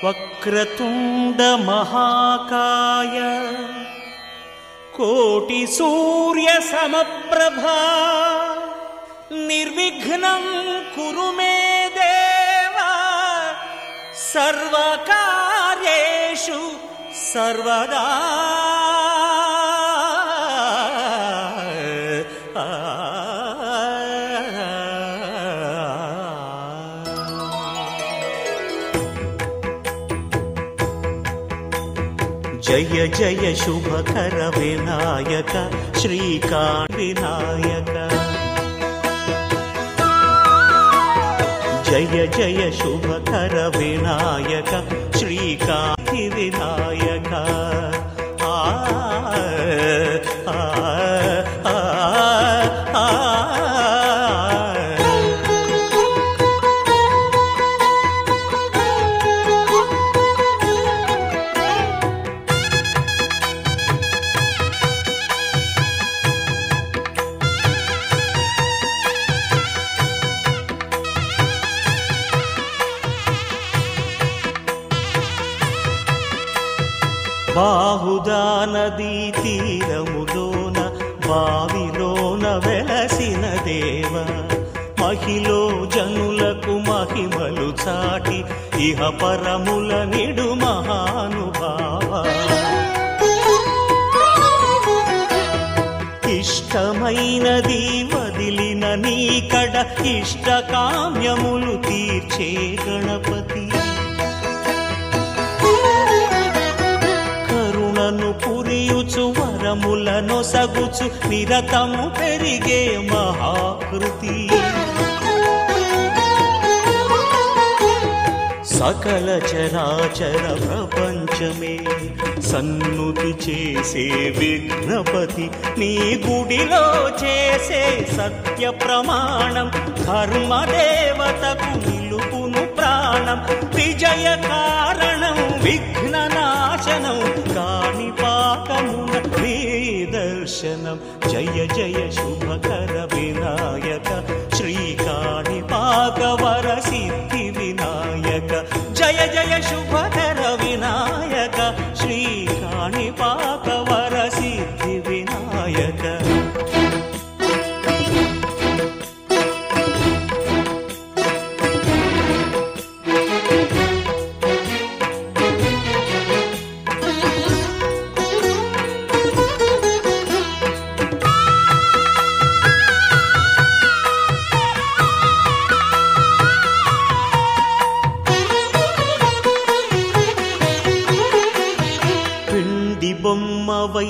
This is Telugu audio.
వక్రతుండ మహాకాయ కోటి సూర్య సమప్రభా నిర్విఘ్నం కురు మే దేవా సర్వకార్యేషు సర్వదా. జయ జయ శుభకర వినాయక శ్రీకాంత వినాయక. జయ జయ శుభకర వినాయక శ్రీకాంత వినాయక. బాహుదా నదీ తీరములోన బావిలోన వెలసిన దేవ మహిలో జనులకు మహిమలు చాటి ఇహ పరముల నిడు మహానుభావ. ఇష్టమైనది వదిలిన నీకడ ఇష్ట కామ్యములు తీర్చే గణపతి. పురియుచు వరములను సగుచు నిరతము పెరిగే మహాకృతి. సకల చరాచర ప్రపంచమే సన్నుతి చేసే విఘ్నపతి. నీ గుడిలో చేసే సత్య ప్రమాణం ధర్మదేవతకు నిలుపును ప్రాణం. విజయ కారణం విఘ్న నాశనం కాణిపాకమున నీ దర్శనం. జయ జయ శుభకర వినాయక శ్రీకాణిపాక వర సిద్ధి వినాయక. జయ జయ శుభకర వినాయక శ్రీకాణిపాక వర సిద్ధి వినాయక. బొమ్మవై